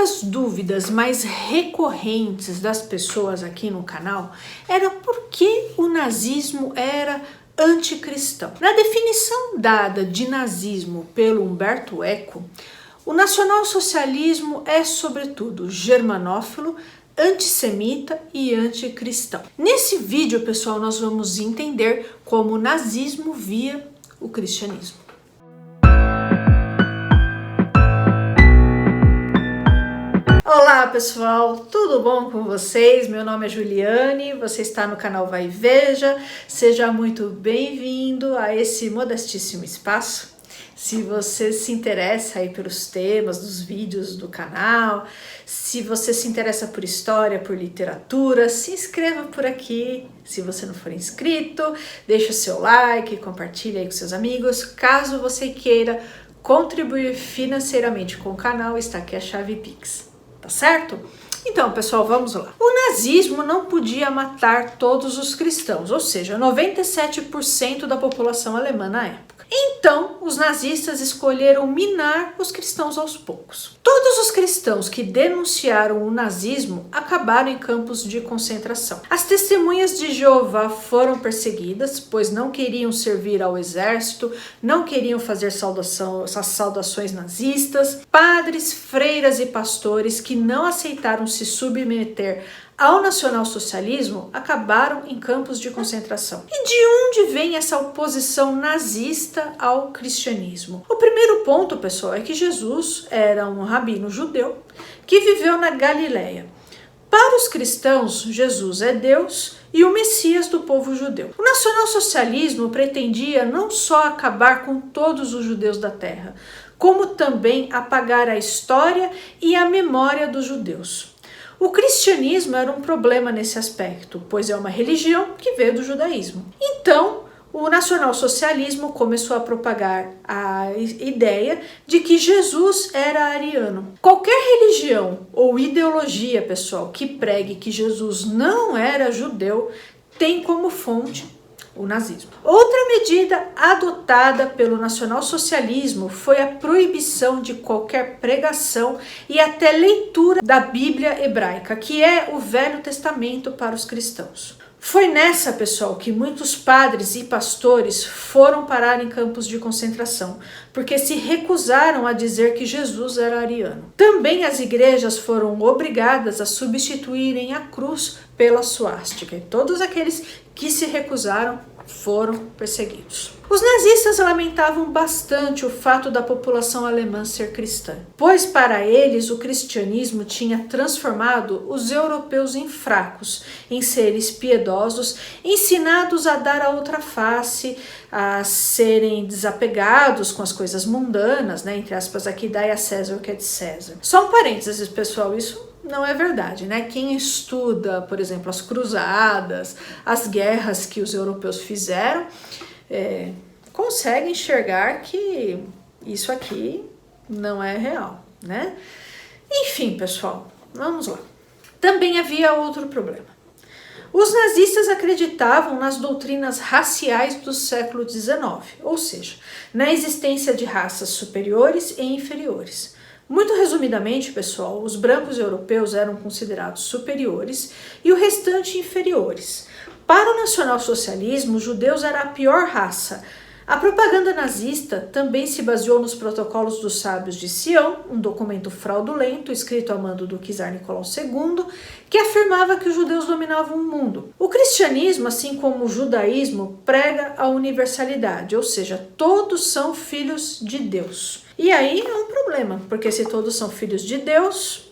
das dúvidas mais recorrentes das pessoas aqui no canal era por que o nazismo era anticristão. Na definição dada de nazismo pelo Umberto Eco, o nacionalsocialismo é, sobretudo, germanófilo, antissemita e anticristão. Nesse vídeo, pessoal, nós vamos entender como o nazismo via o cristianismo. Olá pessoal, tudo bom com vocês? Meu nome é Juliane, você está no canal Vai e Veja, seja muito bem-vindo a esse modestíssimo espaço. Se você se interessa aí pelos temas dos vídeos do canal, se você se interessa por história, por literatura, se inscreva por aqui. Se você não for inscrito, deixa o seu like, compartilha aí com seus amigos. Caso você queira contribuir financeiramente com o canal, está aqui a chave Pix. Tá certo? Então, pessoal, vamos lá. O nazismo não podia matar todos os cristãos, ou seja, 97% da população alemã na época. Então, os nazistas escolheram minar os cristãos aos poucos. Todos os cristãos que denunciaram o nazismo acabaram em campos de concentração. As testemunhas de Jeová foram perseguidas, pois não queriam servir ao exército, não queriam fazer essas saudações nazistas. Padres, freiras e pastores que não aceitaram se submeter ao nacionalsocialismo acabaram em campos de concentração. E de onde vem essa oposição nazista ao cristianismo? O primeiro ponto, pessoal, é que Jesus era um rabino judeu que viveu na Galileia. Para os cristãos, Jesus é Deus e o Messias do povo judeu. O nacionalsocialismo pretendia não só acabar com todos os judeus da terra, como também apagar a história e a memória dos judeus. O cristianismo era um problema nesse aspecto, pois é uma religião que veio do judaísmo. Então, o nacionalsocialismo começou a propagar a ideia de que Jesus era ariano. Qualquer religião ou ideologia, pessoal, que pregue que Jesus não era judeu, tem como fonte o nazismo. Outra medida adotada pelo nacionalsocialismo foi a proibição de qualquer pregação e até leitura da Bíblia hebraica, que é o Velho Testamento para os cristãos. Foi nessa, pessoal, que muitos padres e pastores foram parar em campos de concentração, porque se recusaram a dizer que Jesus era ariano. Também as igrejas foram obrigadas a substituírem a cruz pela suástica, e todos aqueles que se recusaram foram perseguidos. Os nazistas lamentavam bastante o fato da população alemã ser cristã, pois para eles o cristianismo tinha transformado os europeus em fracos, em seres piedosos, ensinados a dar a outra face, a serem desapegados com as coisas mundanas, né? Entre aspas, aqui dai a César o que é de César. Só um parênteses, pessoal, isso não é verdade, né? Quem estuda, por exemplo, as cruzadas, as guerras que os europeus fizeram, consegue enxergar que isso aqui não é real, né? Enfim, pessoal, vamos lá. Também havia outro problema. Os nazistas acreditavam nas doutrinas raciais do século XIX, ou seja, na existência de raças superiores e inferiores. Muito resumidamente, pessoal, os brancos europeus eram considerados superiores e o restante inferiores. Para o nacionalsocialismo, os judeus eram a pior raça. A propaganda nazista também se baseou nos protocolos dos sábios de Sião, um documento fraudulento escrito a mando do czar Nicolau II, que afirmava que os judeus dominavam o mundo. O cristianismo, assim como o judaísmo, prega a universalidade, ou seja, todos são filhos de Deus. E aí é um problema, porque se todos são filhos de Deus,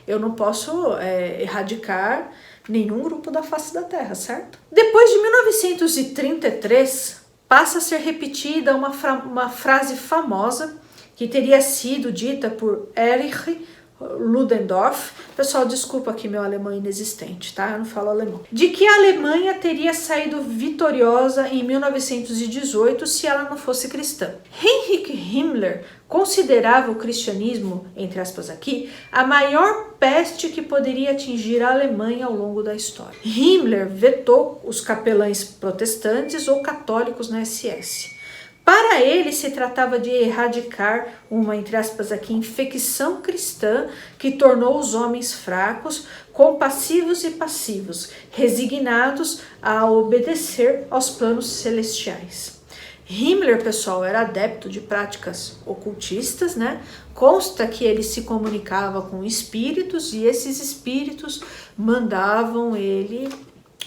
eu não posso erradicar nenhum grupo da face da terra, certo? Depois de 1933, passa a ser repetida uma frase famosa que teria sido dita por Erich Ludendorff. Pessoal, desculpa aqui meu alemão inexistente, tá? Eu não falo alemão. De que a Alemanha teria saído vitoriosa em 1918 se ela não fosse cristã. Heinrich Himmler considerava o cristianismo, entre aspas aqui, a maior peste que poderia atingir a Alemanha ao longo da história. Himmler vetou os capelães protestantes ou católicos na SS. Para ele, se tratava de erradicar uma, entre aspas aqui, infecção cristã que tornou os homens fracos, compassivos e passivos, resignados a obedecer aos planos celestiais. Himmler, pessoal, era adepto de práticas ocultistas, né? Consta que ele se comunicava com espíritos e esses espíritos mandavam ele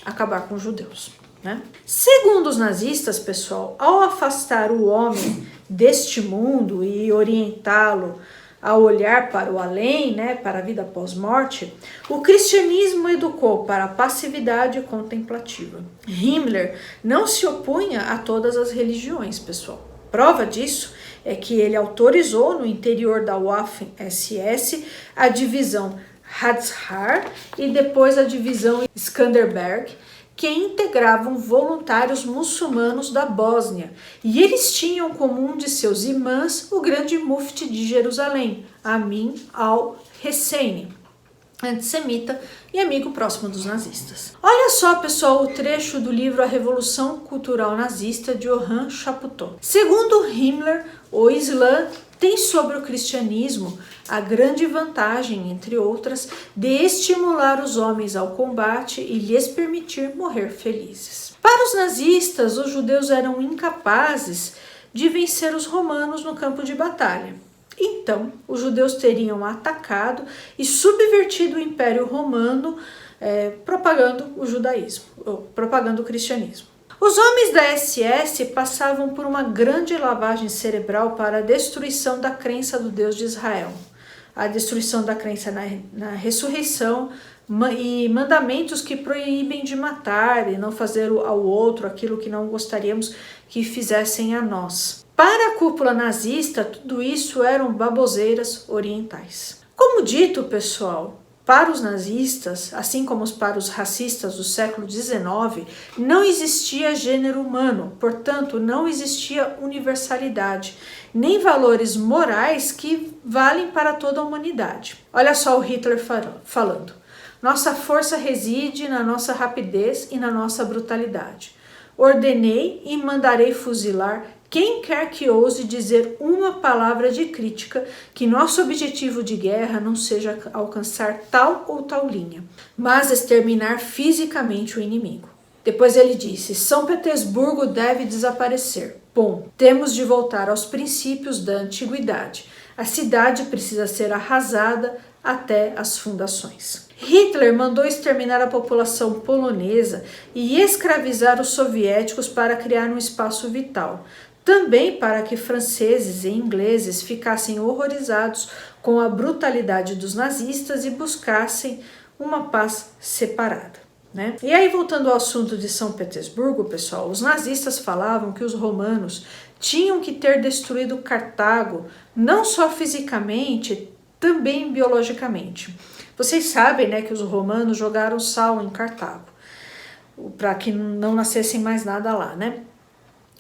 acabar com os judeus, né? Segundo os nazistas, pessoal, ao afastar o homem deste mundo e orientá-lo a olhar para o além, né, para a vida pós-morte, o cristianismo educou para a passividade contemplativa. Himmler não se opunha a todas as religiões, pessoal. Prova disso é que ele autorizou no interior da Waffen-SS a divisão Hadar e depois a divisão Skanderberg, que integravam voluntários muçulmanos da Bósnia, e eles tinham como um de seus imãs o grande mufti de Jerusalém, Amin al-Husseini, antissemita e amigo próximo dos nazistas. Olha só, pessoal, o trecho do livro A Revolução Cultural Nazista, de Johann Chaputó. Segundo Himmler, o Islã tem sobre o cristianismo a grande vantagem, entre outras, de estimular os homens ao combate e lhes permitir morrer felizes. Para os nazistas, os judeus eram incapazes de vencer os romanos no campo de batalha. Então, os judeus teriam atacado e subvertido o Império Romano, propagando o judaísmo, propagando o cristianismo. Os homens da SS passavam por uma grande lavagem cerebral para a destruição da crença do Deus de Israel, a destruição da crença na ressurreição e mandamentos que proíbem de matar e não fazer ao outro aquilo que não gostaríamos que fizessem a nós. Para a cúpula nazista, tudo isso eram baboseiras orientais. Como dito, pessoal, para os nazistas, assim como para os racistas do século XIX, não existia gênero humano, portanto, não existia universalidade, nem valores morais que valem para toda a humanidade. Olha só o Hitler falando. Nossa força reside na nossa rapidez e na nossa brutalidade. Ordenei e mandarei fuzilar quem quer que ouse dizer uma palavra de crítica que nosso objetivo de guerra não seja alcançar tal ou tal linha, mas exterminar fisicamente o inimigo. Depois ele disse: São Petersburgo deve desaparecer. Bom, temos de voltar aos princípios da antiguidade. A cidade precisa ser arrasada até as fundações. Hitler mandou exterminar a população polonesa e escravizar os soviéticos para criar um espaço vital. Também para que franceses e ingleses ficassem horrorizados com a brutalidade dos nazistas e buscassem uma paz separada, né? E aí, voltando ao assunto de São Petersburgo, pessoal, os nazistas falavam que os romanos tinham que ter destruído Cartago, não só fisicamente, também biologicamente. Vocês sabem, né, que os romanos jogaram sal em Cartago, para que não nascesse mais nada lá, né?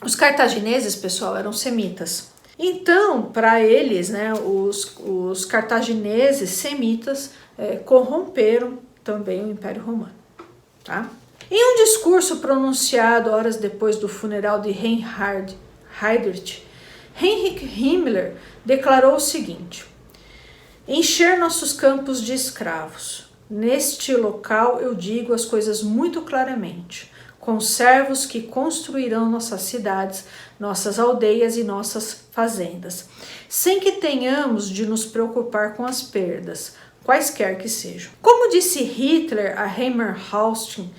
Os cartagineses, pessoal, eram semitas. Então, para eles, né, os cartagineses semitas corromperam também o Império Romano. Tá? Em um discurso pronunciado horas depois do funeral de Reinhard Heydrich, Heinrich Himmler declarou o seguinte: encher nossos campos de escravos. Neste local eu digo as coisas muito claramente. Conservos que construirão nossas cidades, nossas aldeias e nossas fazendas, sem que tenhamos de nos preocupar com as perdas, quaisquer que sejam. Como disse Hitler a Heimer Haustein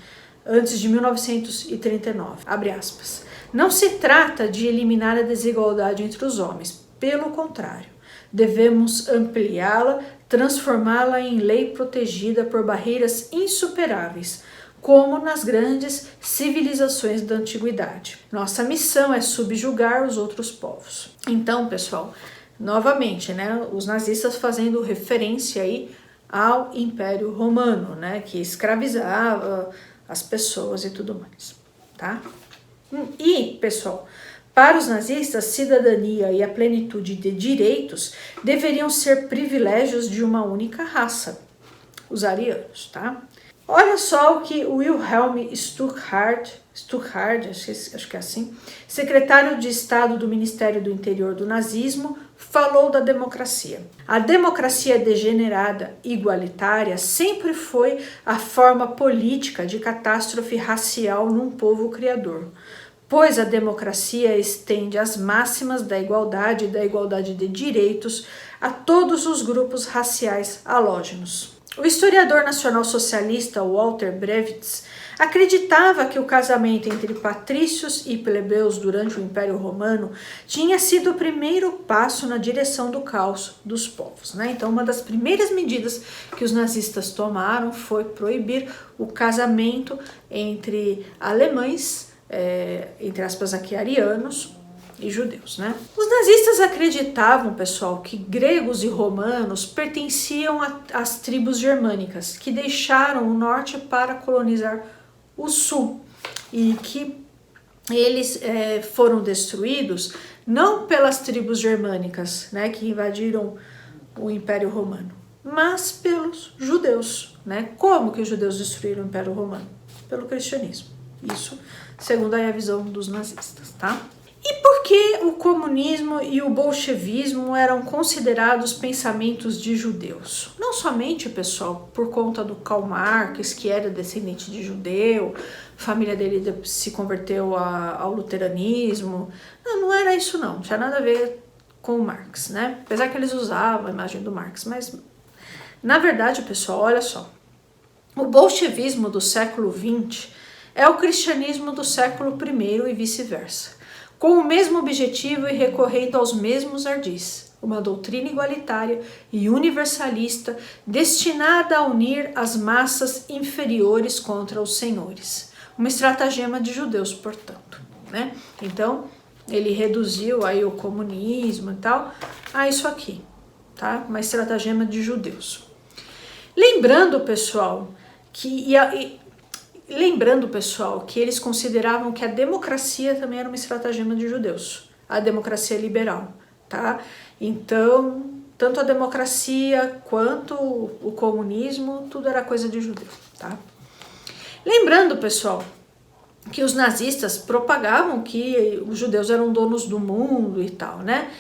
antes de 1939, abre aspas, não se trata de eliminar a desigualdade entre os homens, pelo contrário, devemos ampliá-la, transformá-la em lei protegida por barreiras insuperáveis, como nas grandes civilizações da antiguidade. Nossa missão é subjugar os outros povos. Então, pessoal, novamente, né, os nazistas fazendo referência aí ao Império Romano, né, que escravizava as pessoas e tudo mais, tá? E, pessoal, para os nazistas, cidadania e a plenitude de direitos deveriam ser privilégios de uma única raça, os arianos, tá? Olha só o que Wilhelm Stuckhard, acho que é assim, secretário de Estado do Ministério do Interior do nazismo, falou da democracia. A democracia degenerada, igualitária, sempre foi a forma política de catástrofe racial num povo criador, pois a democracia estende as máximas da igualdade e da igualdade de direitos a todos os grupos raciais halógenos. O historiador nacional-socialista Walter Brevitz acreditava que o casamento entre patrícios e plebeus durante o Império Romano tinha sido o primeiro passo na direção do caos dos povos, né? Então, uma das primeiras medidas que os nazistas tomaram foi proibir o casamento entre alemães, entre aspas aqui, arianos, e judeus, né? Os nazistas acreditavam, pessoal, que gregos e romanos pertenciam às tribos germânicas, que deixaram o norte para colonizar o sul, e que eles foram destruídos não pelas tribos germânicas, né, que invadiram o Império Romano, mas pelos judeus, né? Como que os judeus destruíram o Império Romano? Pelo cristianismo. Isso, segundo a visão dos nazistas, tá? E por que o comunismo e o bolchevismo eram considerados pensamentos de judeus? Não somente, pessoal, por conta do Karl Marx, que era descendente de judeu, a família dele se converteu ao luteranismo. Não era isso não, tinha nada a ver com o Marx, né? Apesar que eles usavam a imagem do Marx, mas na verdade, pessoal, olha só. O bolchevismo do século XX é o cristianismo do século I e vice-versa, com o mesmo objetivo e recorrendo aos mesmos ardis, uma doutrina igualitária e universalista destinada a unir as massas inferiores contra os senhores. Uma estratagema de judeus, portanto, né? Então, ele reduziu aí o comunismo e tal a isso aqui, tá? Uma estratagema de judeus. Lembrando, pessoal, que eles consideravam que a democracia também era uma estratagema de judeus, a democracia liberal, tá? Então, tanto a democracia quanto o comunismo, tudo era coisa de judeu, tá? Lembrando, pessoal, que os nazistas propagavam que os judeus eram donos do mundo e tal, né?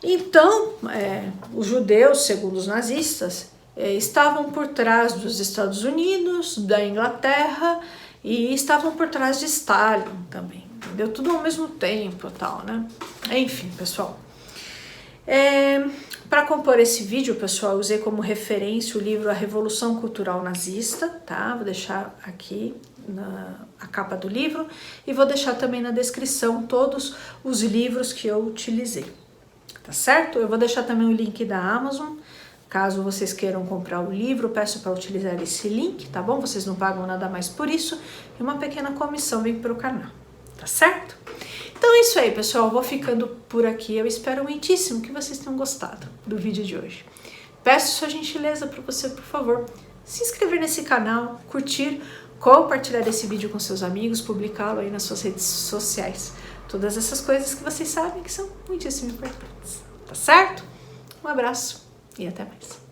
Então, os judeus, segundo os nazistas, estavam por trás dos Estados Unidos, da Inglaterra, e estavam por trás de Stalin também, entendeu? Tudo ao mesmo tempo e tal, né? Enfim, pessoal. Para compor esse vídeo, pessoal, eu usei como referência o livro A Revolução Cultural Nazista, tá? Vou deixar aqui a capa do livro e vou deixar também na descrição todos os livros que eu utilizei, tá certo? Eu vou deixar também o link da Amazon. Caso vocês queiram comprar o livro, peço para utilizar esse link, tá bom? Vocês não pagam nada mais por isso e uma pequena comissão vem para o canal, tá certo? Então é isso aí, pessoal. Eu vou ficando por aqui. Eu espero muitíssimo que vocês tenham gostado do vídeo de hoje. Peço sua gentileza para você, por favor, se inscrever nesse canal, curtir, compartilhar esse vídeo com seus amigos, publicá-lo aí nas suas redes sociais. Todas essas coisas que vocês sabem que são muitíssimo importantes, tá certo? Um abraço e até mais.